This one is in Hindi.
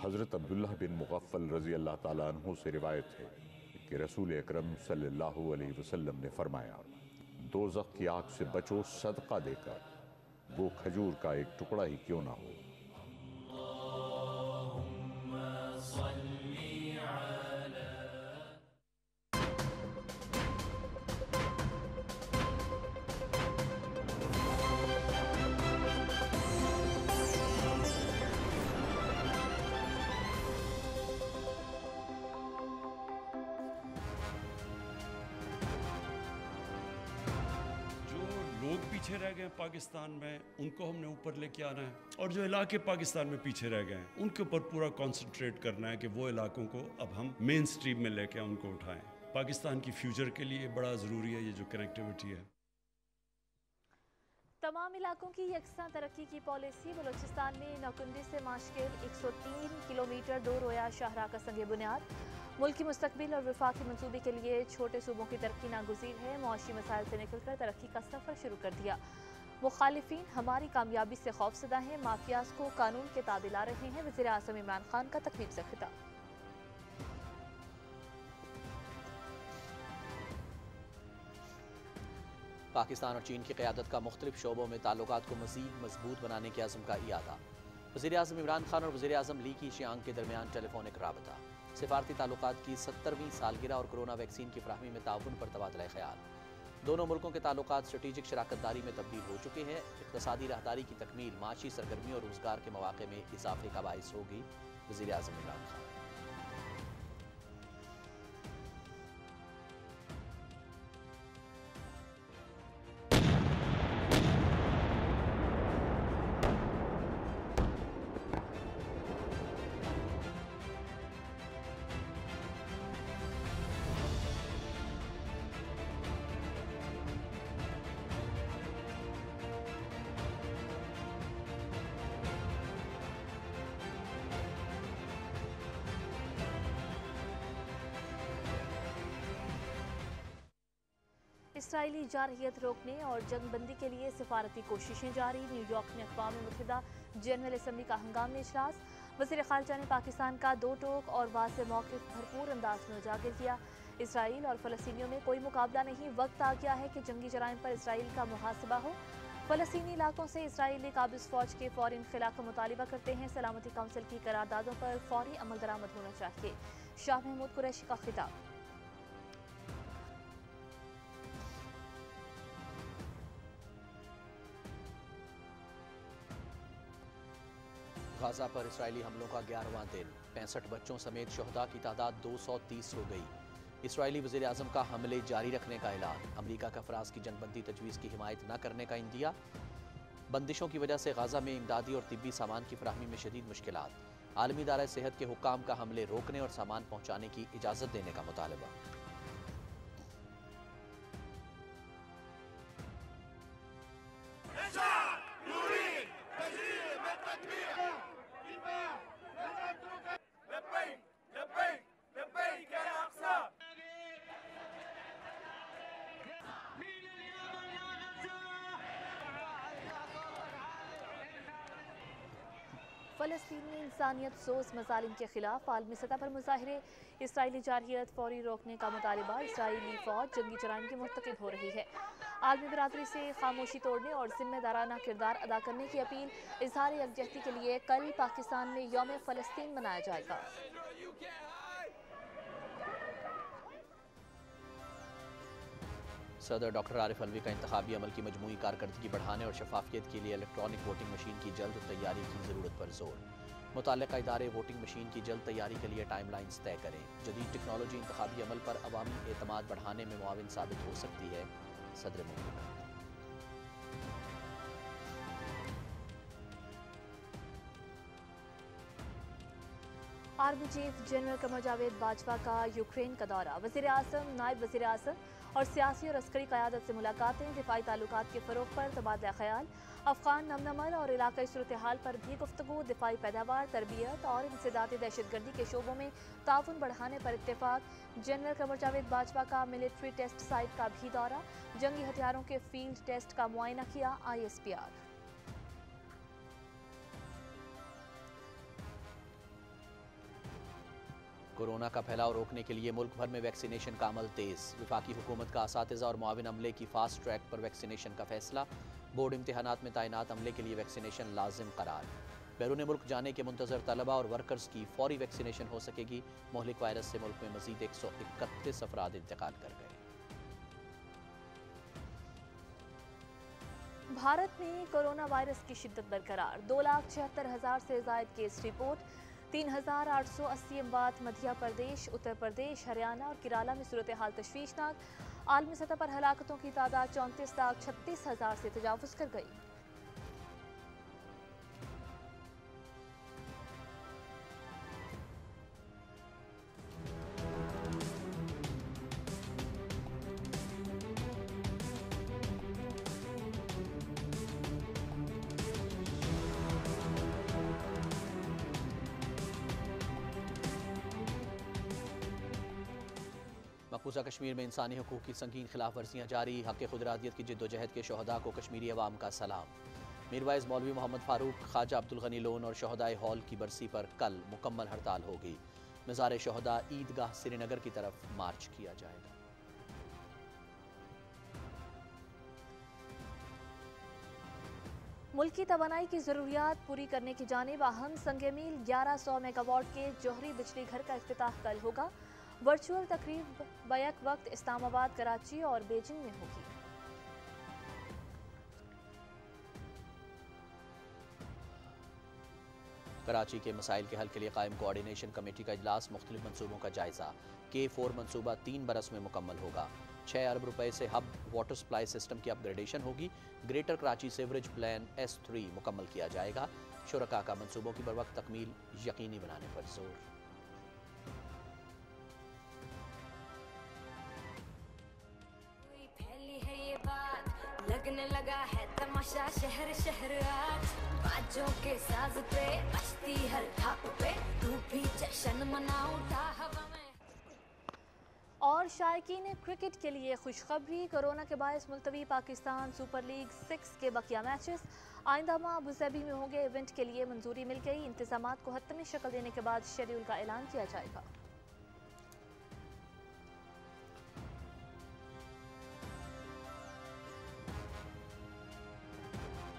हज़रत अब्दुल्लाह बिन मुग़फ़्फ़ल रज़ी अल्लाह ताला अन्हु से रिवायत है कि रसूल अकरम सल्लल्लाहु अलैहि वसल्लम ने फरमाया, दोज़ख की आग से बचो सदका देकर, वो खजूर का एक टुकड़ा ही क्यों ना हो। लोग पीछे रह गए पाकिस्तान में, उनको हमने ऊपर लेके आना है, और जो इलाके पाकिस्तान में पीछे रह गए हैं उनके ऊपर पूरा कंसंट्रेट करना है कि वो इलाकों को अब हम मेन स्ट्रीम में लेके उनको उठाएं। पाकिस्तान की फ्यूचर के लिए बड़ा ज़रूरी है ये जो कनेक्टिविटी है। तमाम इलाकों की यकसा तरक्की की पॉलिसी। बलूचिस्तान में नौकुंडी से माशकेल 103 किलोमीटर दूर रोया शाहरा का संग बुनियाद। मुल्क की मुस्तकबिल और वफाकी मनसूबे के लिए छोटे सूबों की तरक्की नागुज़ीर है। मुआशी मसाइल से निकलकर तरक्की का सफ़र शुरू कर दिया। मुखालिफिन हमारी कामयाबी से खौफसदा हैं, माफियाज को कानून के ताबे ला रहे हैं। वज़ीर आज़म इमरान खान का तकरीब से खिताब। पाकिस्तान और चीन की क़यादत का मुख्तलिफ शोबों में ताल्लुकात को मज़ीद मजबूत बनाने के अज़्म का इरादा। वज़ीर आज़म इमरान खान और वज़ीर आज़म ली की शियांग के दरमियान टेलीफोनिक राबता। सिफारती ताल्लुकात की 70वीं सालगिरह और कोरोना वैक्सीन की फ़राहमी में ताउन पर तबादला ख़याल। दोनों मुल्कों के ताल्लुकात स्ट्रेटेजिक शराकतदारी में तब्दील हो चुके हैं। इक़्तिसादी राहदारी की तकमील माशी सरगर्मी और रोज़गार के मौक़े में इजाफ़े का बाइस होगी। वज़ीर आज़म इमरान खान। इसराइली जारहियत रोकने और जंगबंदी के लिए सिफारती कोशिशें जारी। न्यूयॉर्क में अक़वाम मुत्तहिदा जनरल असम्बली का हंगामी इजलास। वज़ीर ख़ारिजा ने पाकिस्तान का दो टोक और वाज़ेह मौक़िफ़ भरपूर अंदाज में उजागर किया। इसराइल और फ़लस्तीनियों में कोई मुकाबला नहीं, वक्त आ गया है कि जंगी जराइम पर इसराइल का मुहासबा हो। फ़लस्तीनी इलाकों से इसराइली काबिज़ फ़ौज के फ़ौरी इन्ख़िला का मुतालिबा करते हैं। सलामती काउंसिल की करारदादों पर फ़ौरी अमल दरामद होना चाहिए। शाह महमूद कुरैशी का खिताब। गाज़ा पर इसराइली हमलों का 11वां दिन। 65 बच्चों समेत शहदा की तादाद 230 हो गई। इसराइली वज़ीर आज़म का हमले जारी रखने का ऐलान। अमरीका का फ़राज की जनबंदी तजवीज़ की हिमायत न करने का इंदिया। बंदिशों की वजह से गाज़ा में इमदादी और तिब्बी सामान की फ़राहमी में शदीद मुश्किलात। आलमी इदारा सेहत के हुक्काम का हमले रोकने और सामान पहुँचाने की इजाज़त देने का मुतालबा। फ़लस्तीनी इंसानियत सोज मज़ालिम के खिलाफ आलमी सतह पर मुजाहरे। इसराइली जारहियत फौरी रोकने का मुतालिबा। इसराइली फ़ौज जंगी जराइम की मुर्तकिब हो रही है। आलमी बरादरी से खामोशी तोड़ने और जिम्मेदाराना किरदार अदा करने की अपील। इजहार यकजहती के लिए कल पाकिस्तान में यौम फ़लस्तीन मनाया जाएगा। सदर डॉक्टर आरिफ अलवी का इंतखाबी अमल की मजमूई कारकर्दगी बढ़ाने और शफाफियत के लिए इलेक्ट्रॉनिक वोटिंग मशीन की जल्द तैयारी की ज़रूरत पर जोर। मुतल्लिका इदारे वोटिंग मशीन की जल्द तैयारी के लिए टाइमलाइंस तय करें। जदीद टेक्नोलॉजी इंतखाबी अमल पर अवामी एतमाद बढ़ाने में मुआविन साबित हो सकती है। सदर मुमलिकत। Army chief general Qamar Javed Bajwa का यूक्रेन का दौरा। वज़ीर आज़म, नायब वज़ीर आज़म और सियासी और अस्करी क़यादत से मुलाकातें। दिफाई ताल्लुकात के फ़रोग़ पर तबादला ख़याल। अफ़गान नमनमल और इलाक़ाई सूरत हाल पर भी गुफ्तगू। दिफाई पैदावार, तरबियत और इंसदादी दहशतगर्दी के शोबों में ताउन बढ़ाने पर इत्तेफ़ाक़। जनरल कमर जावेद बाजवा का मिलिट्री टेस्ट साइट का भी दौरा। जंगी हथियारों के फील्ड टेस्ट का मुआयना किया ISPR। कोरोना का फैलाव रोकने के लिए मुल्क भर में वैक्सीनेशन का अमल तेज। वफाकी हुकूमत का असातिज़ा और मुआविन अमले की फास्ट ट्रैक पर वैक्सीनेशन का फैसला। बोर्ड इम्तिहानात में तैनात अमले के लिए वैक्सीनेशन लाजिम करार। बैरून मुल्क जाने के मुंतजर तलबा और वर्कर्स की फौरी वैक्सीनेशन हो सकेगी। मोहलिक वायरस से मुल्क में मजीद 131 अफराद इंतकाल कर गए। भारत में कोरोना वायरस की शिद्दत बरकरार। 2,76,000 से ज़ायद केस रिपोर्ट। 3,880 अमवात। मध्य प्रदेश, उत्तर प्रदेश, हरियाणा और केरला में सूरत हाल तशवीशनाक। आलमी सतह पर हलाकतों की तादाद 34,36,000 से तजावुज़ कर गई। मकबूजा कश्मीर में इंसानी हकूक़ की संगीन खिलाफ वर्जियाँ जारी। हक़ खुदरादियत की जिद्दोजहद के शहदा को कश्मीरी अवाम का सलाम। मीरवाइज़ मौलवी मोहम्मद फ़ारूक, ख्वाजा अब्दुल गनी लोन और शहदाए हॉल की बरसी पर कल मुकम्मल हड़ताल होगी। मज़ार शहदा ईदगाह श्रीनगर की तरफ मार्च किया जाएगा। मुल्क की तवानाई की ज़रूरियात पूरी करने की जानिब अहम संग मील 1100 मेगावाट के जौहरी बिजली घर का इफ्तिताह कल होगा। वर्चुअल तकरीब बैक वक्त इस्लामाबाद, कराची और बीजिंग में होगी। कराची के मसाइल के हल के लिए कायम कोऑर्डिनेशन कमेटी का इजलास। मुख्तलिफ मनसूबों का जायजा। K4 मनसूबा 3 बरस में मुकम्मल होगा। 6 अरब रुपए से हब वाटर सप्लाई सिस्टम की अपग्रेडेशन होगी। Greater Karachi sewerage plan S3 मुकम्मल किया जाएगा। शुरका का मनसूबों की बरवक्त तकमील यकीनी बनाने पर जोर। लगने लगा है तमाशा शहर शहर आज। बाजों के साज पे बजती हर ठाप पे तू भी जश्न मना उठा हवा में। और शायकीन क्रिकेट के लिए खुशखबरी। कोरोना के बायस मुलतवी पाकिस्तान सुपर लीग 6 के बकिया मैचेस आइंदा माह अबूधाबी में होंगे। इवेंट के लिए मंजूरी मिल गई। इंतजामात को हतमी शक्ल देने के बाद शेड्यूल का ऐलान किया जाएगा।